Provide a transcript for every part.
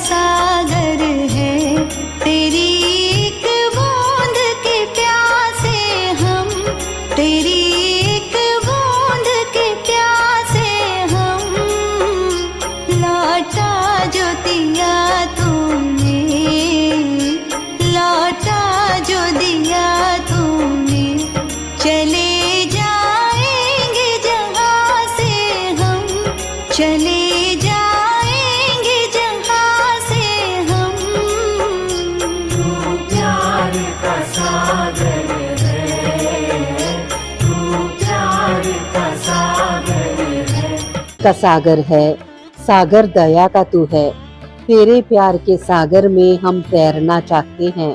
सागर है, तेरी एक बूंद के प्यासे हम, तेरी एक बूंद के प्यासे हम। लौटा जो दिया तूने, लौटा जो दिया तूने, चले जाएंगे जहाँ से हम, चले जाएंगे जहाँ से हम। तू प्यार का सागर है, तू प्यार का सागर है। का सागर है, सागर दया का तू है। तेरे प्यार के सागर में हम तैरना चाहते हैं।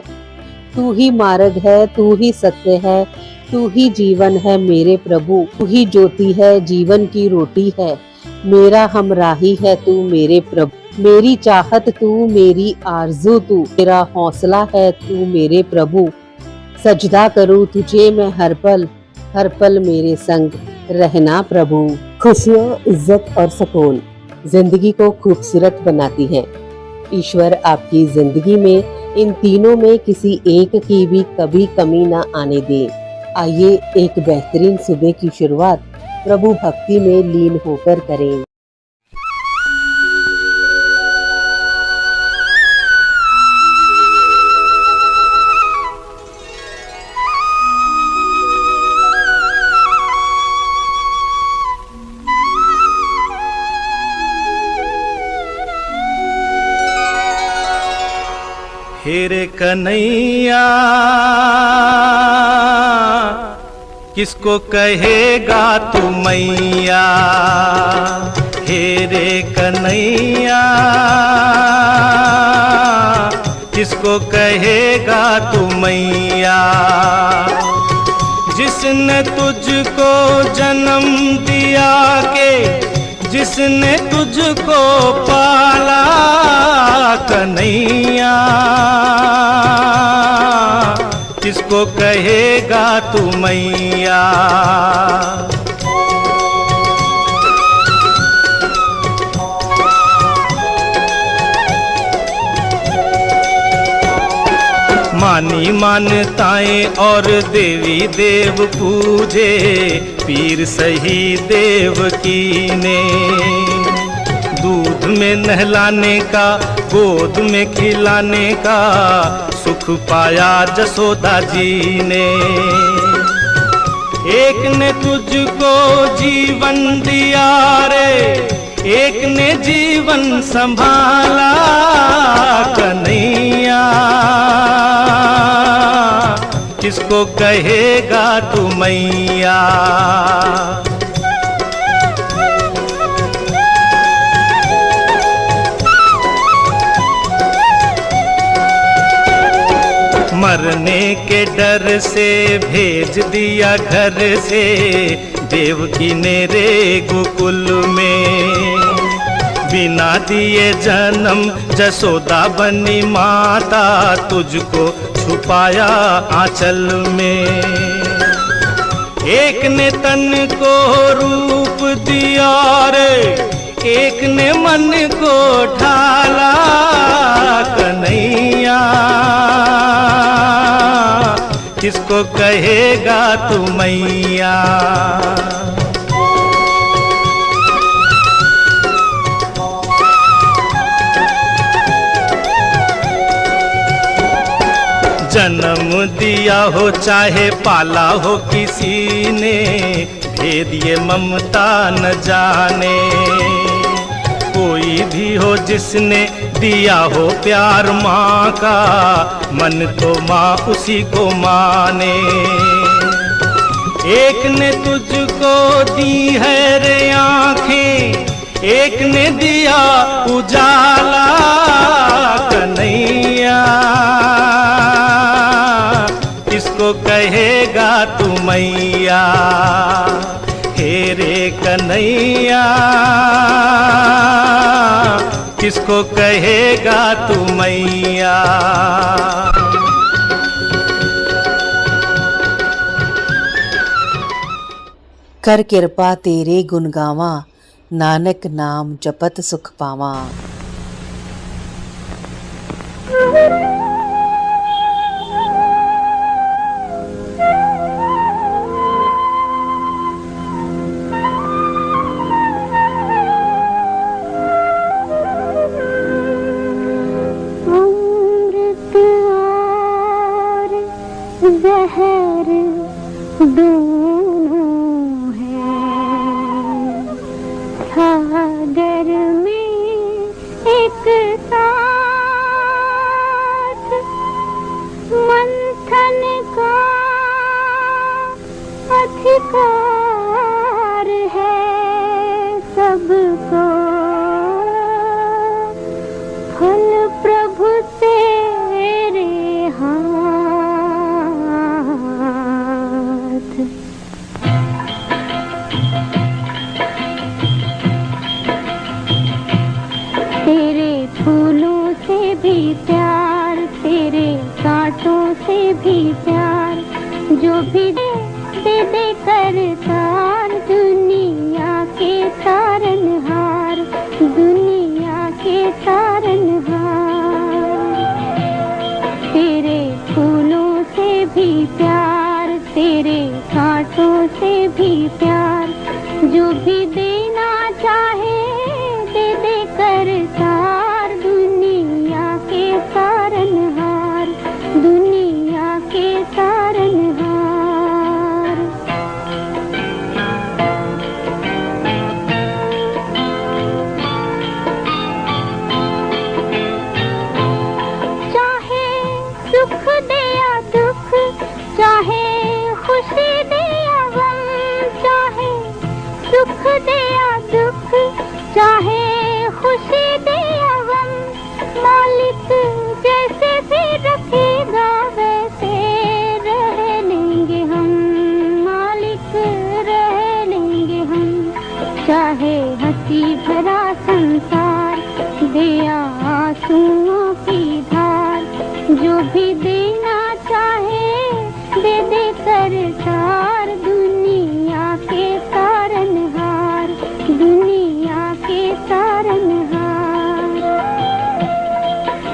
तू ही मार्ग है, तू ही सत्य है, तू ही जीवन है मेरे प्रभु। तू ही ज्योति है, जीवन की रोटी है, मेरा हमराही है तू मेरे प्रभु। मेरी चाहत तू, मेरी आरज़ू तू, मेरा हौसला है तू मेरे प्रभु। सजदा करूँ तुझे मैं हर पल मेरे संग रहना प्रभु। खुशियाँ, इज्जत और सुकून जिंदगी को खूबसूरत बनाती हैं। ईश्वर आपकी जिंदगी में इन तीनों में किसी एक की भी कभी कमी ना आने दे। आइए एक बेहतरीन सुबह की शुरुआत प्रभु भक्ति में लीन होकर करें। हेरे कन्हैया किसको कहेगा तू मैया, हेरे कन्हैया किसको कहेगा तू मैया। जिसने तुझको जन्म दिया के, जिसने तुझको पाला कन्हैया, किसको कहेगा तू मैया। मानी मान्यताएं और देवी देव पूजे, पीर सही देव की ने। दूध में नहलाने का, गोद में खिलाने का सुख पाया जसोदा जी ने। एक ने तुझको जीवन दिया रे, एक ने जीवन संभाला कन्हैया, किसको कहेगा तू मैया। मरने के डर से भेज दिया घर से, देवकी ने रे गोकुल में। बिना दिए जन्म जसोदा बनी माता, तुझको छुपाया आंचल में। एक ने तन को रूप दिया रे, एक ने मन को ढाला कन्हैया, किसको कहेगा तू मैया। जन्म दिया हो चाहे पाला हो किसी ने, भेद ये ममता न जाने। कोई भी हो जिसने दिया हो प्यार माँ का, मन तो माँ उसी को माने। एक ने तुझको दी है रे आँखें, एक ने दिया उजाला कन्हैया, किसको कहेगा तू मैया। हेरे कन्हैया किसको कहेगा तू मैया। कर कृपा तेरे गुण गावा, नानक नाम जपत सुख पावा। जहर दोनों है सागर में एक साथ, मंथन का अधिकार है सबको, फल प्रभु तेरे हाथ। तेरे फूलों से भी प्यार, तेरे कांटों से भी प्यार, जो भी दे करतार, दुनिया के तारनहार, दुनिया के तारनहार। तेरे फूलों से भी प्यार, तेरे कांटों से भी प्यार, जो भी देना चाहे दे करतार, दुनिया के तारनहार, दुनिया के तारनहार। चाहे सुख दे या दुख, चाहे खुशी दे या गम, चाहे सुख दे या दुख, चाहे खुशी दे या गम, मालिक जैसे भी रखेगा वैसे रह लेंगे हम, मालिक रह लेंगे हम। चाहे हंसी भरा संसार दे या आंसुओं की धार, जो भी देना चाहे दे करतार, दुनिया के तारनहार, दुनिया के तारनहार।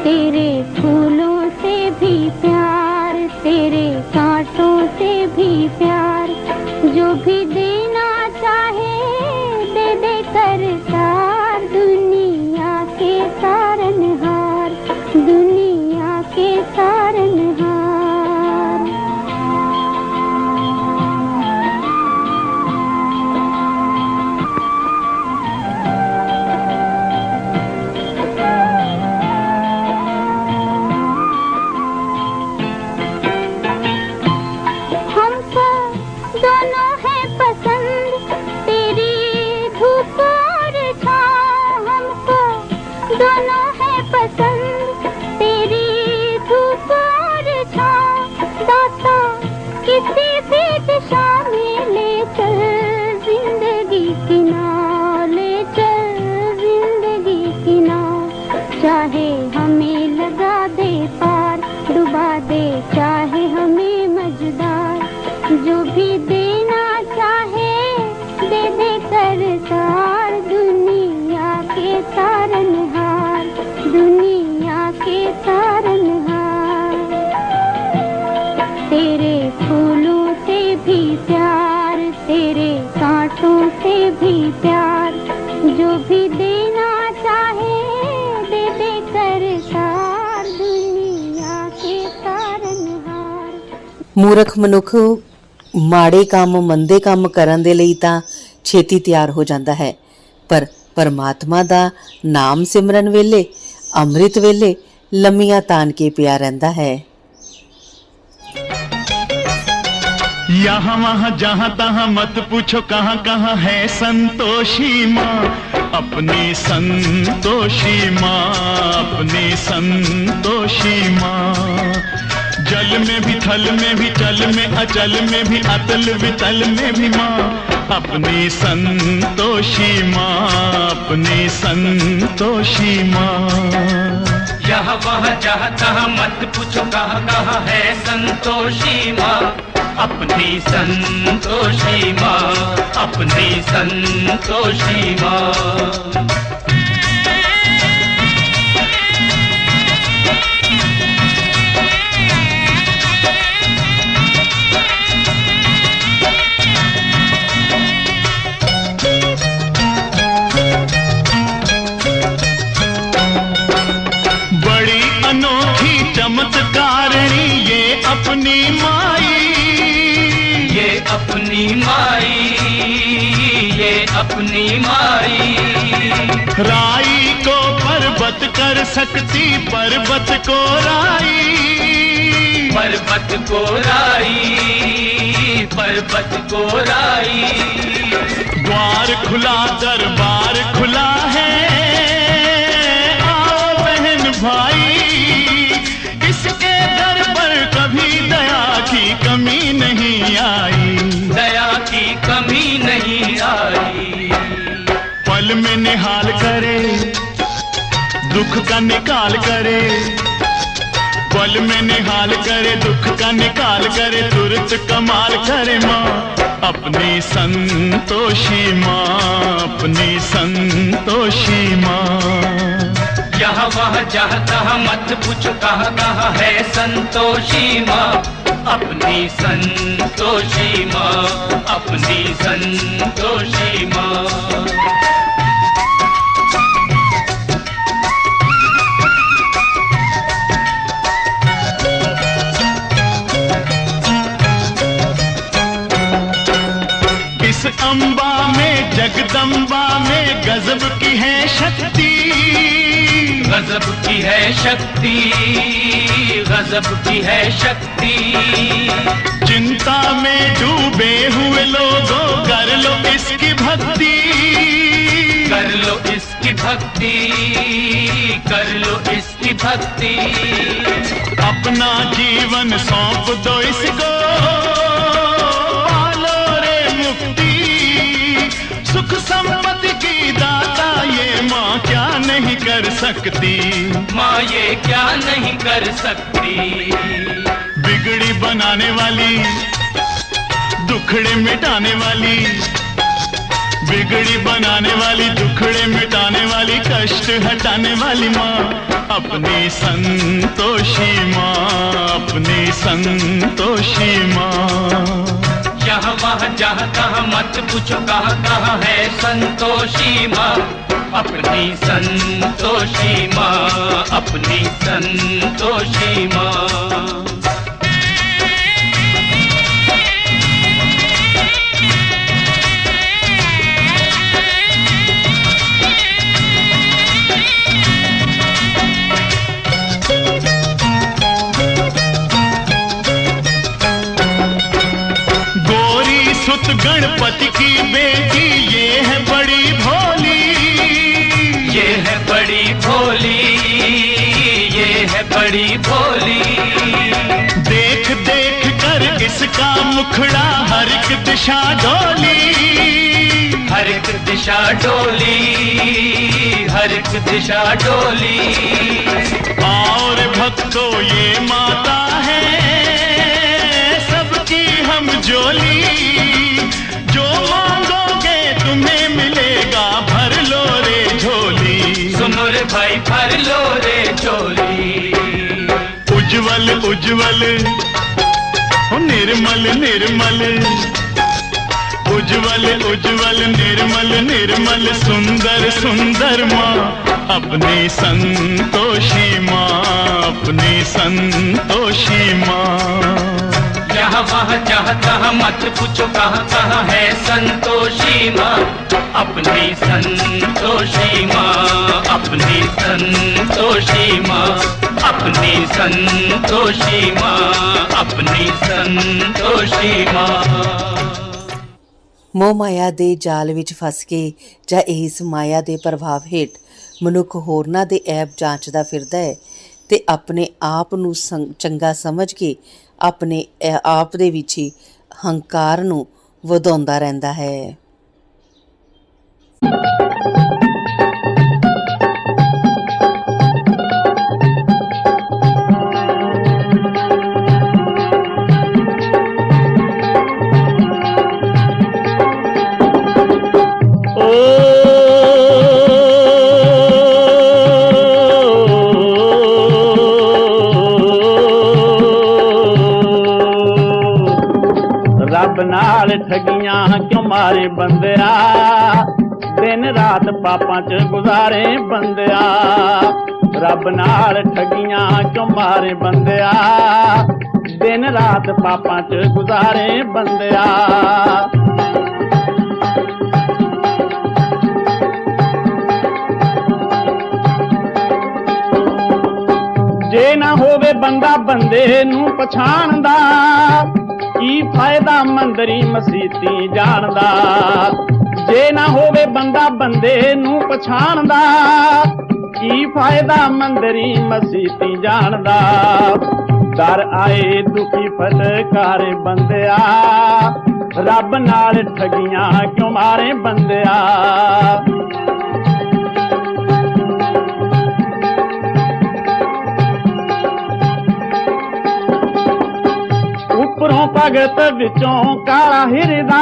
तेरे फूलों से भी प्यार, तेरे कांटों से भी प्यार, जो भी देना चाहे दे करतार, दुनिया के तारनहार, दुनिया के तारनहार। हमको दोनों है पसंद, तेरी धूप और छाँव, हमको दोनों है पसंद, तेरी धूप और छाँव। दाता किसी भी दिशा में ले चल जिंदगी की नाव, ले चल जिंदगी की नाव। चाहे हमें लगा दे पार, डुबा दे चाहे हमें मझदार, जो भी देना चाहे दे करतार, दुनिया के तारनहार, दुनिया के तारनहार। तेरे फूलों से भी प्यार, तेरे कांटों से भी प्यार, जो भी देना चाहे दे करतार, दुनिया के तारनहार। ਮੂਰਖ ਮਨੁੱਖ ਮਾੜੇ ਕੰਮ ਮੰਦੇ ਕੰਮ ਕਰਨ ਦੇ ਲਈ ਤਾਂ ਛੇਤੀ ਤਿਆਰ ਹੋ ਜਾਂਦਾ ਹੈ, ਪਰ ਪਰਮਾਤਮਾ ਦਾ ਨਾਮ ਸਿਮਰਨ ਵੇਲੇ ਅੰਮ੍ਰਿਤ ਵੇਲੇ ਲੰਮੀਆਂ ਤਾਣ ਕੇ ਪਿਆ ਰਹਿੰਦਾ ਹੈ। यहाँ वहाँ जहाँ तहाँ मत पूछो कहाँ कहाँ है संतोषी माँ, अपनी संतोषी माँ, अपनी संतोषी माँ। जल में भी थल में भी चल में अचल में भी अतल वितल में भी माँ, अपनी संतोषी माँ, अपनी संतोषी माँ। यहाँ वहाँ जहाँ तहाँ मत पूछो कहाँ कहाँ है संतोषी माँ, अपनी संतोषी माँ, अपनी संतोषी माँ। अपनी माई, ये अपनी माई। राई को पर्वत कर सकती, पर्वत को राई, पर्वत को राई, पर्वत को राई। द्वार खुला दरबार खुला है, आओ बहन भाई, इसके दर पर कभी दया की कमी नहीं आई, दया की कमी नहीं आई। पल में निहाल करे, दुख का निकाल करे, पल में निहाल करे, दुख का निकाल करे, तुरंत कमाल करे माँ अपनी संतोषी माँ, अपनी संतोषी माँ। यहाँ वहाँ जहाँ तहाँ मत पूछो कहाँ कहाँ है संतोषी माँ, अपनी संतोषी माँ, अपनी संतोषी माँ। इस अम्बा में जगदम्बा में गजब की है शक्ति, गजब की है शक्ति, गजब की है शक्ति। चिंता में डूबे हुए लोगों कर लो इसकी भक्ति, कर लो इसकी भक्ति, कर लो इसकी भक्ति। अपना जीवन सौंप दो इसको, पालो रे मुक्ति, सुख संपत्ति की दाता ये माँ क्या नहीं कर सकती, माँ ये क्या नहीं कर सकती। बिगड़ी बनाने वाली, दुखड़े मिटाने वाली, बिगड़ी बनाने वाली, दुखड़े मिटाने वाली, कष्ट हटाने वाली माँ अपनी संतोषी माँ, अपनी संतोषी माँ। यहाँ वहाँ जहाँ तहाँ मत पूछो कहाँ कहाँ है संतोषी माँ, अपनी संतोषी माँ, अपनी संतोषी माँ। गणपति की बेटी ये है बड़ी भोली, ये है बड़ी भोली, ये है बड़ी भोली। देख देख कर इसका मुखड़ा हर एक दिशा डोली, हर एक दिशा डोली, हर एक दिशा डोली। और भक्तों ये माता है सबकी हम जोली, जो मांगोगे तुम्हें मिलेगा, भर लो रे झोली। सुनो रे भाई भर लो रे झोली। उज्जवल उज्जवल हो निर्मल निर्मल, उज्जवल उज्जवल निर्मल निर्मल, सुंदर सुंदर माँ अपनी संतोषी माँ, अपनी संतोषी माँ। यहाँ वहाँ जहाँ तहाँ मत पूछो कहाँ कहाँ है संतोषी माँ, अपनी संतोषी माँ, अपनी संतोषी माँ, अपनी संतोषी माँ, अपनी संतोषी माँ। ਮੋਹ ਮਾਇਆ ਦੇ ਜਾਲ ਵਿੱਚ ਫਸ ਕੇ ਜਾਂ ਇਸ ਮਾਇਆ ਦੇ ਪ੍ਰਭਾਵ ਹੇਠ ਮਨੁੱਖ ਹੋਰਨਾਂ ਦੇ ਐਬ ਜਾਂਚਦਾ ਫਿਰਦਾ ਹੈ ਤੇ ਆਪਣੇ ਆਪ ਨੂੰ ਚੰਗਾ ਸਮਝ ਕੇ ਆਪਣੇ ਆਪ ਦੇ ਵਿੱਚ ਹੀ ਹੰਕਾਰ ਨੂੰ ਵਧਾਉਂਦਾ ਰਹਿੰਦਾ ਹੈ। रब नाल ठगियां क्यों मारे बंदिया, दिन रात पापां च गुजारे बंदिया। रब नाल ठगियां क्यों मारे बंदिया, दिन रात पापां च गुजारे बंदिया। जे ना होवे बंदा बंदे नूं पछाणदा, की फायदा मंदरी मसीती जानदा। जे ना होवे बंदा बंदे नूं पछाणदा, की फायदा मंदरी मसीती जानदा। दर आए दुखी फटकारे बंदिया, रब नाल ठगियां क्यों मारे बंदिया। उपरों भगत विचों काला हिरदा,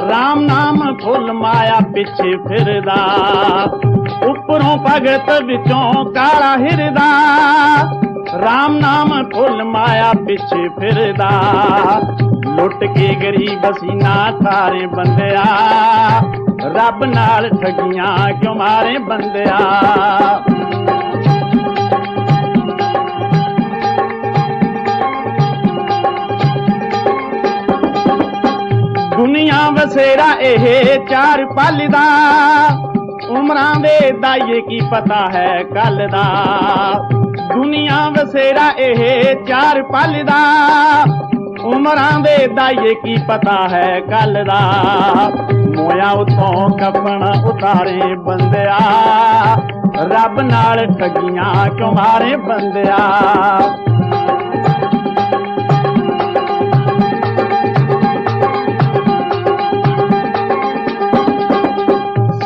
राम नाम फुल माया पिछे फिरदा। उपरों भगत विचों काला हिरदा, राम नाम फुल माया पिछे फिरदा। लुट के गरीब सीना थारे बंदिया, रब नाल ठगियां क्यों मारे बंदिया। दुनिया वसेरा एहे चार पल दा, उमरां दे दाइए की पता है कल दा। दुनिया वसेरा एहे चार पल दा, उमरां दे दाइए की पता है कल दा। मोया उतों कफन उतारे बंदिया, रब नाल ठगियां क्यों मारे बंदिया।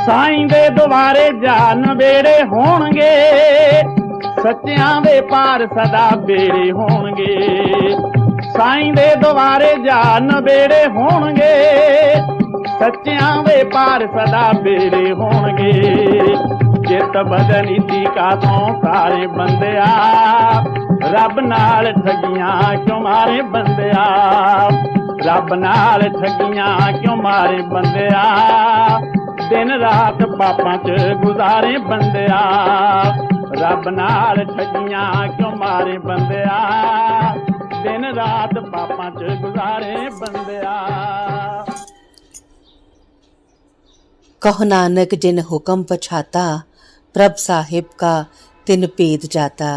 साईं दे दुआरे जा नवेड़े होणगे, सच्चियां दे पार सदा बेड़े होणगे। साईं दे दुआरे जा नवेड़े होणगे, सच्चियां दे पार सदा बेड़े होणगे। चित बदनीति का तो सारे बंदिया, रब नाल ठगियां क्यों मारे बंदिया। रब नाल ठगियां क्यों मारे बंदिया, दिन रात पापां च गुजारे बंदिया। रब नाल ठगियां क्यों मारे बंदिया, दिन रात पापां च गुजारे बंदिया। कहो नानक जिन हुक्म पछाता, प्रभ साहिब का तिन भेद जाता।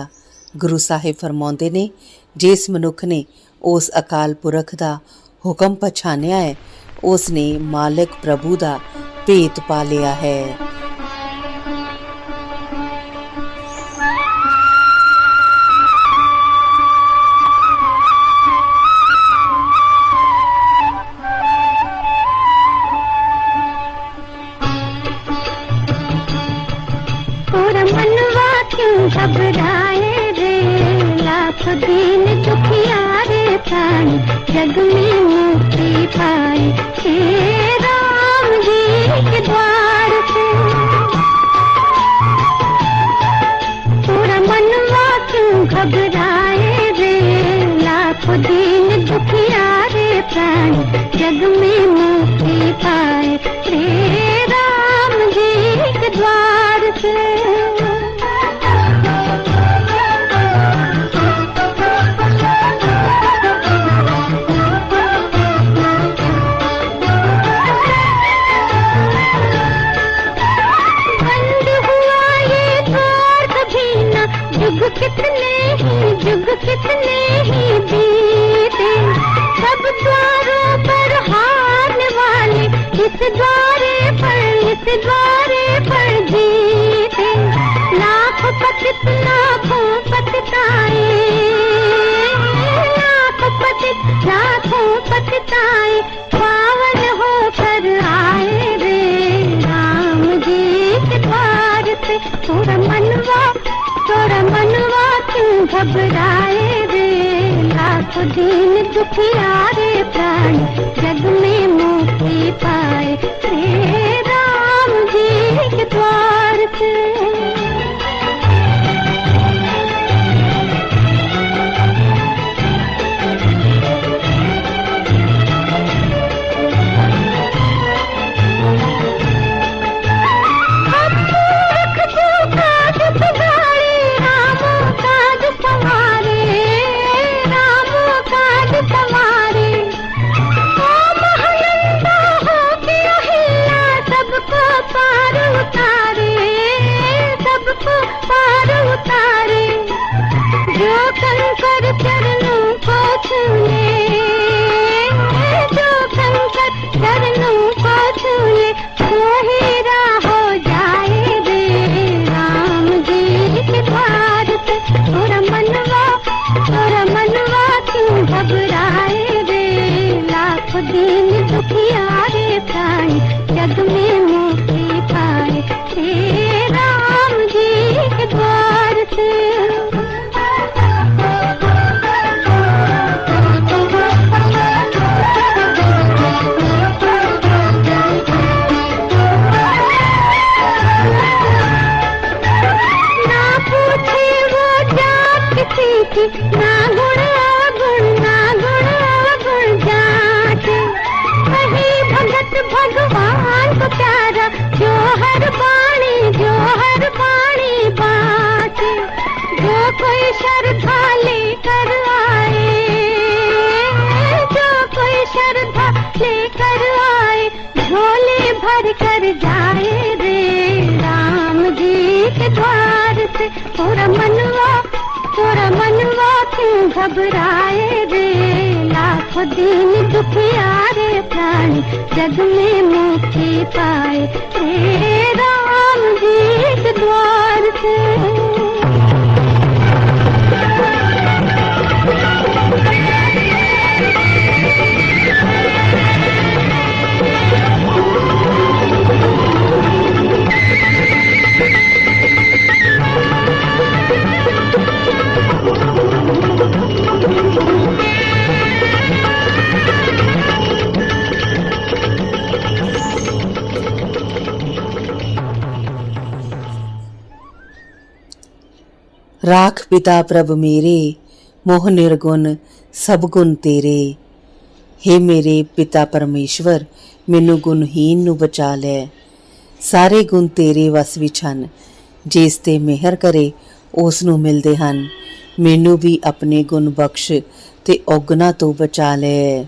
गुरु साहिब फरमाਉਂਦੇ ਨੇ, जिस मनुख ने उस अकाल पुरख ਦਾ हुक्म पछानिया है, उसने मालिक प्रभु ਦਾ भेद पा लिया है। और मनवा क्यों घबराए रे, लाख दिन दुखिया रे प्राण, जग में मुक्ति पाए हे राम जी के द्वार से। पूरा मनवा क्यों घबराए रे, लाख दिन दुखिया रे प्राण, जग में मुक्ति पाए हे राम जी के द्वार से। कितने ही बीते, सब द्वारों पर हारने वाले, इस द्वारे पर जीते। लाख पतित लाखों पतिताए, लाखों पतिताए, पावन होकर आए रे राम जी के द्वार से। थोड़ा मनवा क्यों घबराए रे, लाख दिन दुखिया रे प्राण, जग में मुक्ति पाए रे राम जी के द्वार से। राम के द्वार से। तोरा मनवा क्यों घबराए रे, लाख दिन दुखिया रे प्राणी जग में मुक्ति पाए रे राम जी के द्वार से। ना गुण जाटे, वही भगत भगवान को प्यारा जो हर बाणी बाटे। जो कोई श्रद्धा लेकर आए, जो कोई श्रद्धा लेकर आए, झोले भर कर जाए रे राम जी के द्वार से। तोरा मनवा क्यों घबराए रे, लाख दिन दुखिया रे प्राणी जग में मुक्ति पाए रे राम जी के द्वार से। राख पिता प्रभ मेरे, मोह निर्गुण सब गुण तेरे। हे मेरे पिता परमेश्वर, मैनू गुणहीन नू बचा लै। सारे गुण तेरे वस विच हन, जिस ते मेहर करे उस नू मिलदे हन। मैनू भी अपने गुण बख्श ते औगना तो बचा लै।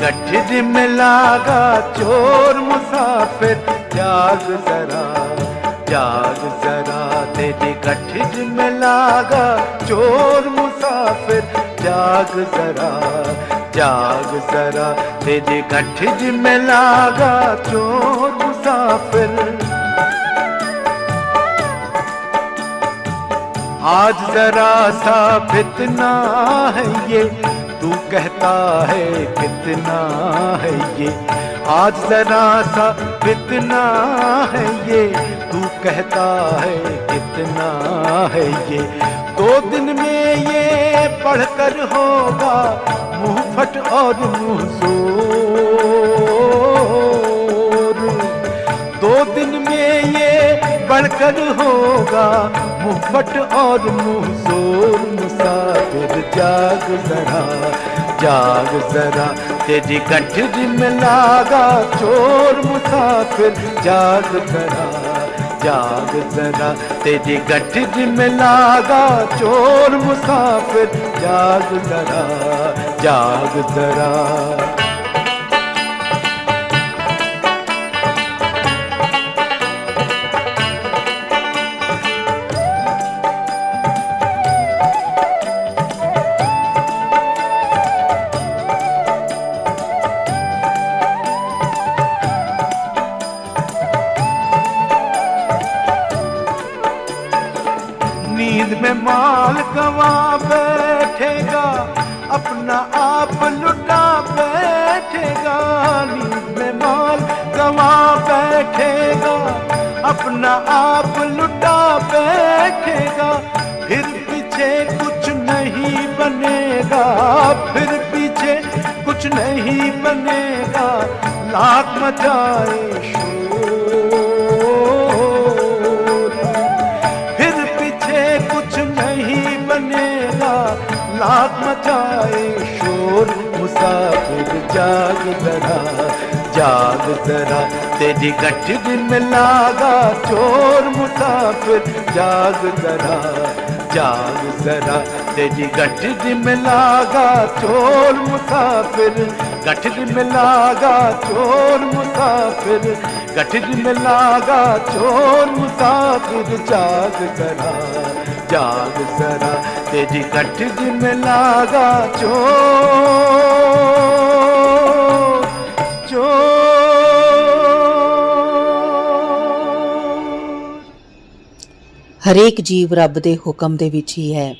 गठिज में लागा चोर मुसाफिर, जाग जरा तेरी गठिज में लागा चोर मुसाफिर, जाग जरा तेरी गठिज में लागा चोर मुसाफिर। आज जरा सा फितना है ये, तू कहता है कितना है ये। आज जरा सा फितना है ये, तू कहता है कितना है ये। 2 दिन में ये पढ़कर होगा मुंह फट और मुंह जोर। 2 दिन में ये पढ़कर होगा मुंह फट और मुंह जोर। मुसाफिर जाग जरा तेरी गठिज में लागा चोर मुसाफिर, जाग जरा तेरी गठिज में लागा चोर मुसाफिर, जाग जरा। नींद में माल गवा बैठेगा, अपना आप लुटा बैठेगा। नींद में माल गवा बैठेगा, अपना आप लुटा बैठेगा। फिर पीछे कुछ नहीं बनेगा, फिर पीछे कुछ नहीं बनेगा। लाख मचाए शोर, फिर पीछे कुछ नहीं बनेगा। लाख मचाए शोर, मुसाफिर जाग जरा तेरी गठिज में लागा चोर। मुसाफिर जाग जाग जरा तेरी गठरी में लागा चोर मुसाफिर, गठरी में लागा चोर मुसाफिर, गठरी में लागा चोर मुसाफिर। जाग जरा तेरी गठरी में लागा चोर। ਹਰੇਕ ਜੀਵ ਰੱਬ ਦੇ ਹੁਕਮ ਦੇ ਵਿੱਚ ਹੀ ਹੈ,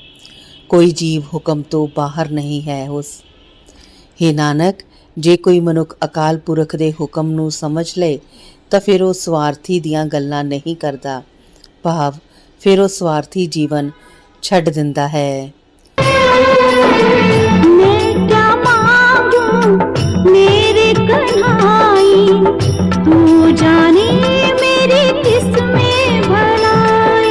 ਕੋਈ ਜੀਵ ਹੁਕਮ ਤੋਂ ਬਾਹਰ ਨਹੀਂ ਹੈ। ਹੇ ਨਾਨਕ, ਜੇ ਕੋਈ ਮਨੁੱਖ ਅਕਾਲ ਪੁਰਖ ਦੇ ਹੁਕਮ ਨੂੰ ਸਮਝ ਲਏ ਤਾਂ ਫਿਰ ਉਹ ਸਵਾਰਥੀ ਦੀਆਂ ਗੱਲਾਂ ਨਹੀਂ ਕਰਦਾ, ਭਾਵ ਫਿਰ ਉਹ ਸਵਾਰਥੀ ਜੀਵਨ ਛੱਡ ਦਿੰਦਾ ਹੈ। मैं क्या मांगूं मेरे कन्हाई, तू जाने मेरी किस्में भलाई।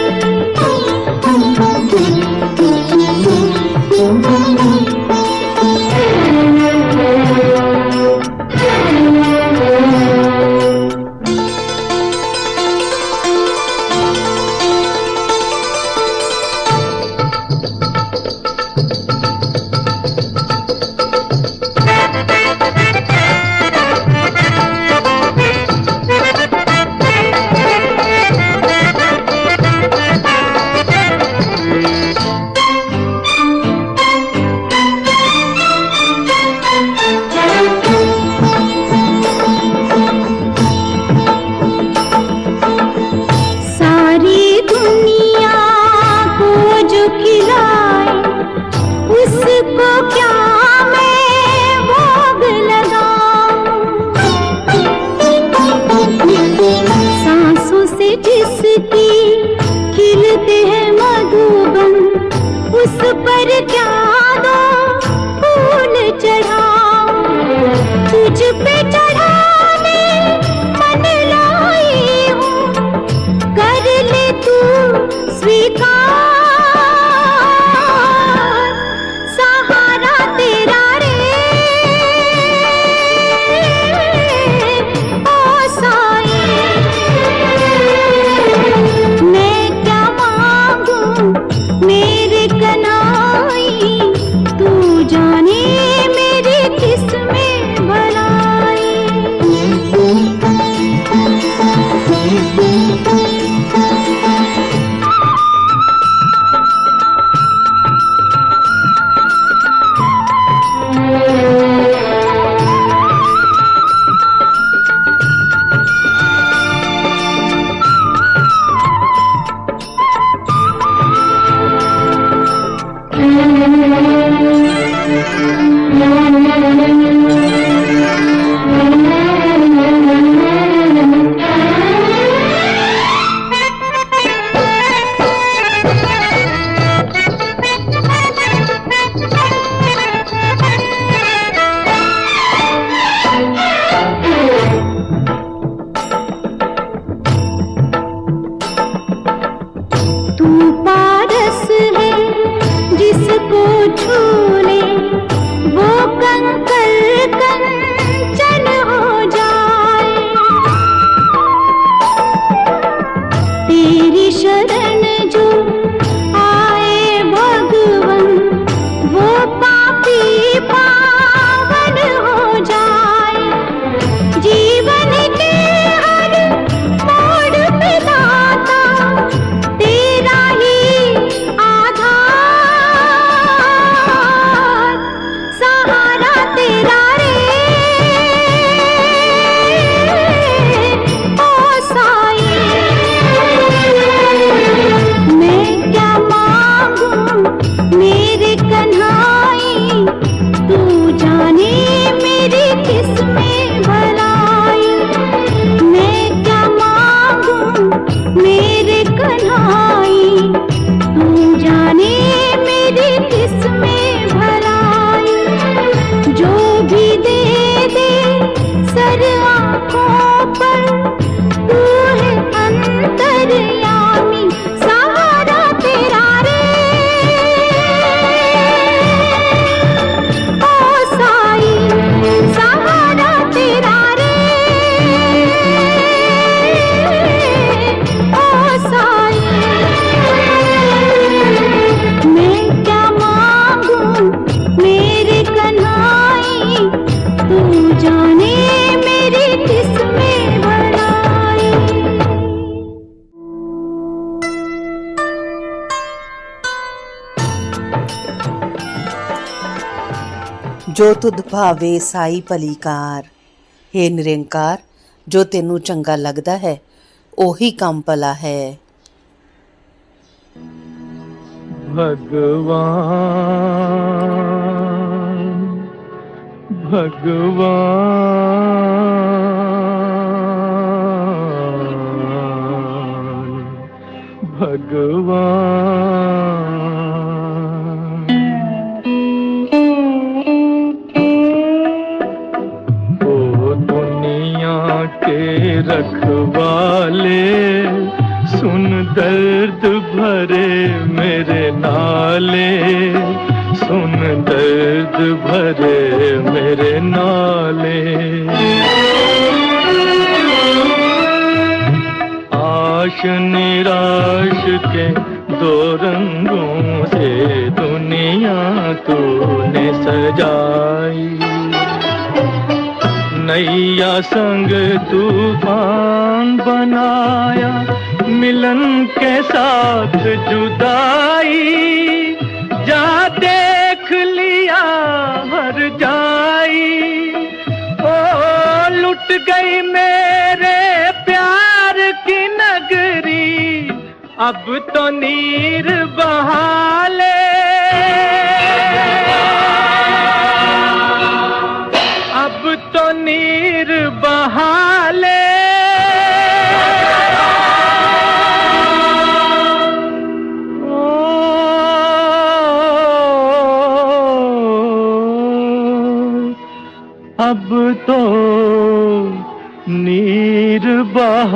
ਜੋ ਤੁਧ ਭਾਵੇ ਸਾਈ ਭਲੀਕਾਰ। हे ਨਿਰੰਕਾਰ, ਜੋ ਤੈਨੂੰ ਚੰਗਾ ਲੱਗਦਾ ਹੈ ਉਹੀ ਕੰਮ ਭਲਾ ਹੈ। भगवान भगवान भगवान ओ दुनिया के रखवाले, सुन दर्द भरे मेरे नाले, सुन दर्द भरे मेरे नाले। आश निराश के दो रंगों से दुनिया तूने सजाई, नैया संग तूफान बनाया, मिलन के साथ जुदाई। जा देख लिया हर जाई, ओ लुट गई मेरे प्यार की नगरी, अब तो नीर बहाले, अब तो नीर बहाले। अब तो नीर बहाले।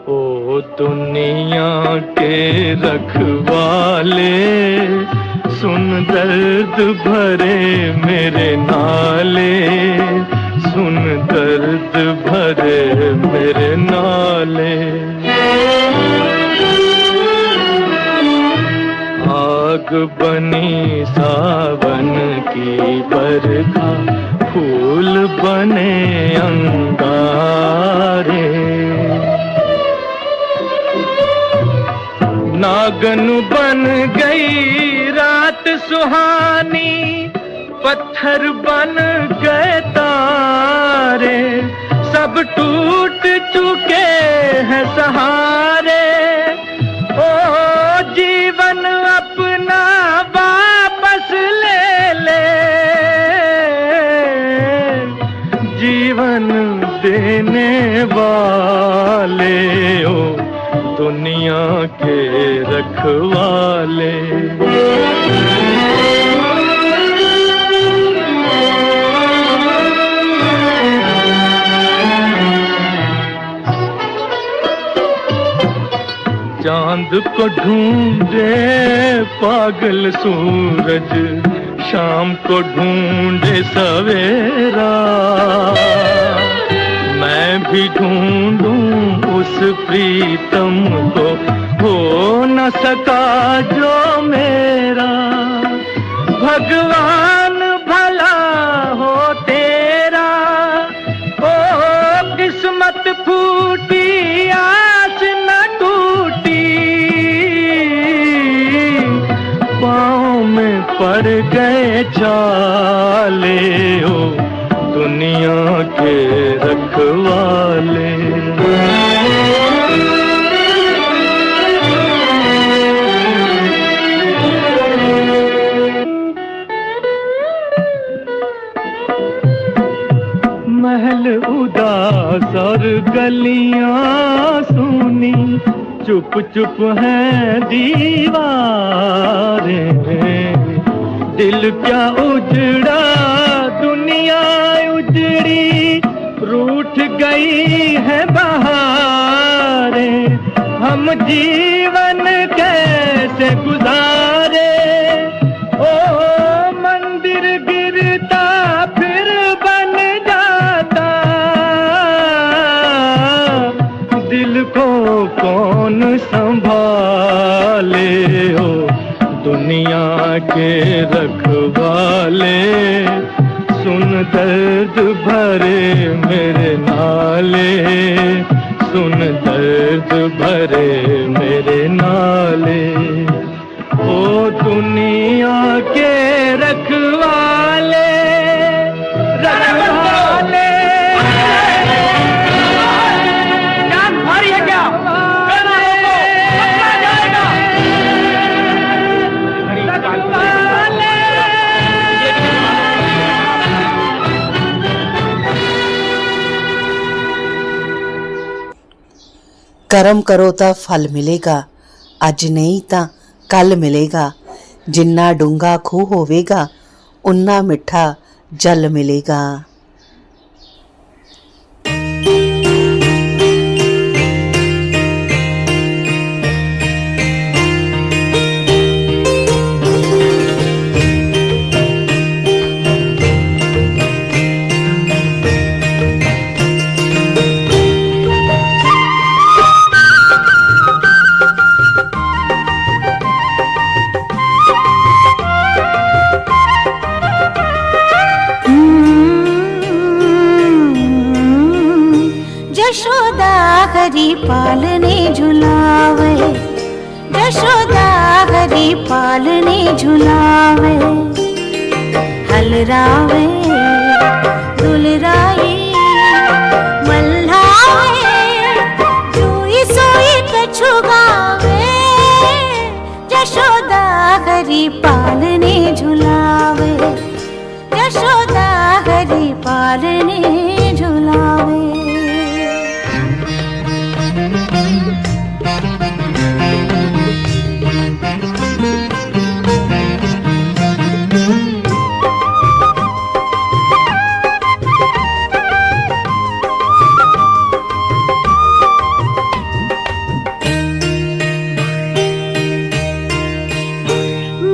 ओ दुनिया के रखवाले, सुन दर्द भरे मेरे नाले, सुन दर्द भरे मेरे नाले। आग बनी सावन की बरखा, फूल बने अंगारे, नागन बन गई रात सुहानी, पत्थर बन गए तारे, सब टूट चुके हैं सहारे। ओ जीवन अपना वापस ले ले, जीवन देने वाले, ओ दुनिया के रखवाले। चांद को ढूंढे पागल सूरज, शाम को ढूंढे सवेरा, मैं भी ढूंढूं उस प्रीतम को, हो न सका जो मेरा। भगवान भला हो तेरा, ओ किस्मत फूटी आस न टूटी, पाँव में पड़ गए छाले, ओ दुनिया के रखवाले। महल उदास और गलियां सूनी, चुप चुप है दीवारें, दिल क्या उजड़ा दुनिया उजड़ी, रूठ गई है बहारें, हम जीवन कैसे गुजारे। ओ मंदिर गिरता फिर बन जाता, दिल को कौन संभाले, हो दुनिया के रखवाले, सुन दर्द दर्द भरे मेरे नाले, सुन दर्द भरे मेरे नाले। ओ दुनिया के रखवाले, रखवाले। जान भारी है क्या? ਕਰਮ ਕਰੋ ਤਾਂ ਫਲ ਮਿਲੇਗਾ, ਅੱਜ ਨਹੀਂ ਤਾਂ ਕੱਲ ਮਿਲੇਗਾ। ਜਿੰਨਾ ਡੂੰਘਾ ਖੂਹ ਹੋਵੇਗਾ ਉਨਾ ਮਿੱਠਾ ਜਲ ਮਿਲੇਗਾ। यशोदा हरि पालने झुलावे, यशोदा हरि पालने झुलावे। हलरावे दुलराई मल्हावे, जोई सोई कछु गावे। यशोदा हरि पालने झुलावे, यशोदा हरि पालने झुलावे।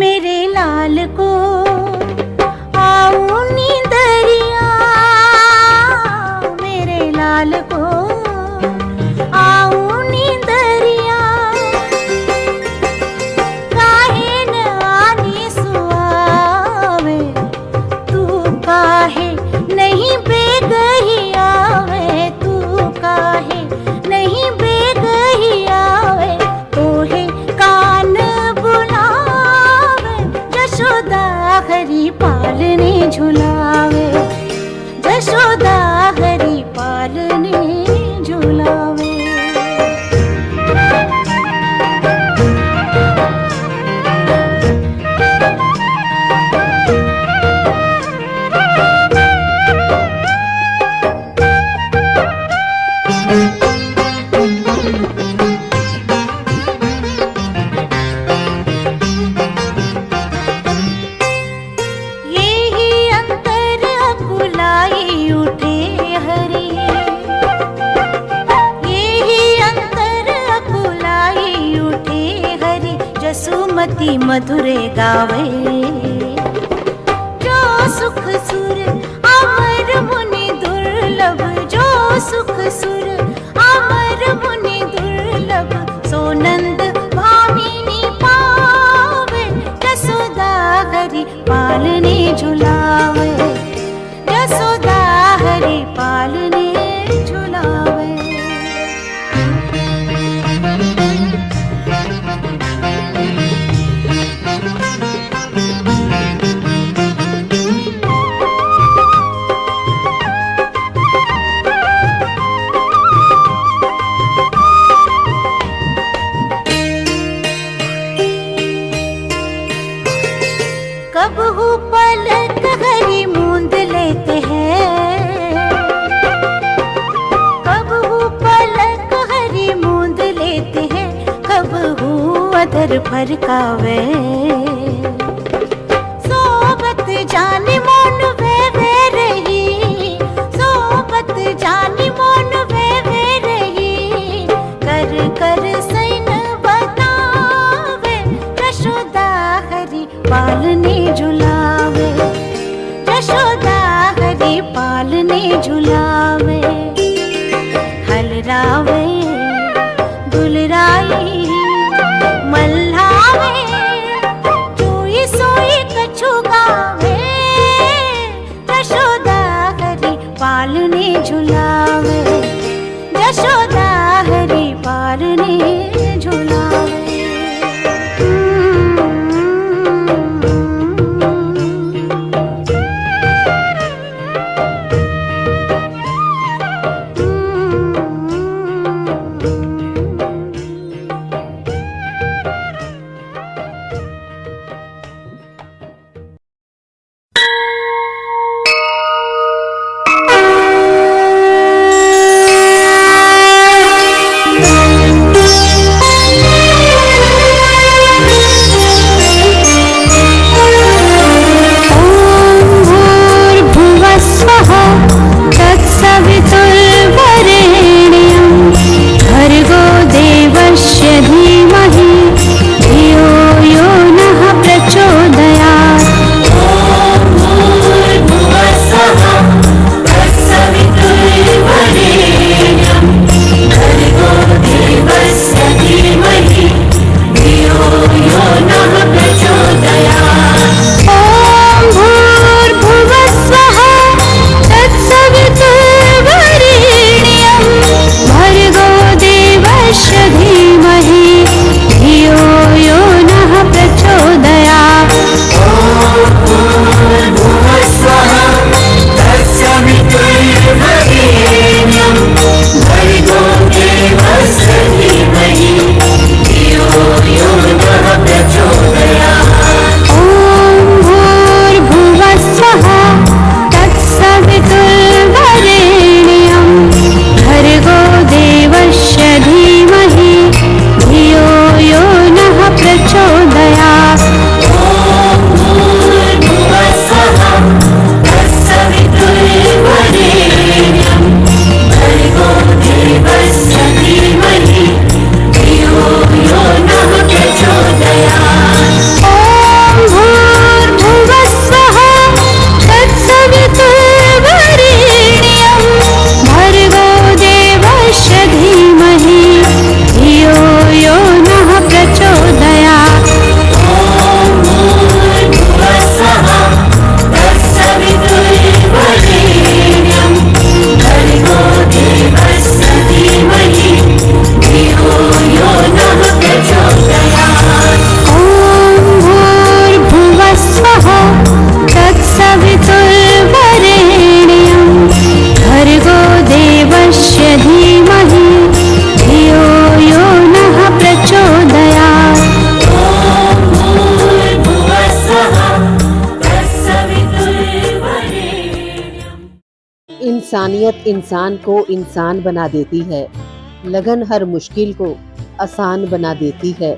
मेरे लाल को आऊं नींदरिया, मेरे लाल को आऊं नींदरिया। काहे न आनी सुआवे, तू काहे नहीं बेगही आवे, तू काहे नहीं बेगही आवे। तोहे कान बुलावे, यशोदा हरि पालने झुलावे, यशोदा हरि पालने झुलावे। यही अंतर अकुलाई उठे हरि, यही अंतर अकुलाई उठे हरि। जसुमती मधुरे गावे, जो सुख सुर अमर मुनि दुर्लभ, जो सुख सुर अमर मुनि दुर्लभ। सोनंद भामिनी पावे, यशोदा हरि पालने झुलावे, यशोदा हरि पालने झुलावे। कबहू पलक हरि मूंद लेते हैं, कबहू पलक हरि मूंद लेते हैं। कबहू अधर फरकावे, सोबत जाने मोन वे रही, सोबत जाने मोन वे रही। कर कर सैन बतावे, यशोदा हरि पालने झुलावे, यशोदा हरि पालने झुलावे। हलरावे दुलराई मल्हावे, लालने झुलावे, जशोदा हरी पालने झुलावे। इंसानियत इंसान को इंसान बना देती है, लगन हर मुश्किल को आसान बना देती है।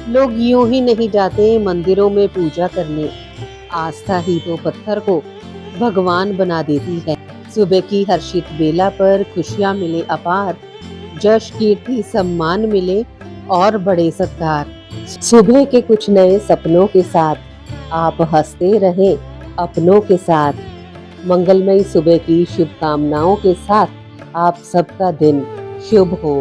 लोग यूं ही नहीं जाते मंदिरों में पूजा करने, आस्था ही तो पत्थर को भगवान बना देती है। सुबह की हर्षित बेला पर खुशियां मिले अपार, जश कीर्ति सम्मान मिले और बड़े सत्कार। सुबह के कुछ नए सपनों के साथ आप हंसते रहें अपनों के साथ। मंगलमयी सुबह की शुभकामनाओं के साथ आप सबका दिन शुभ हो।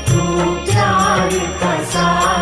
तू प्यार का सागर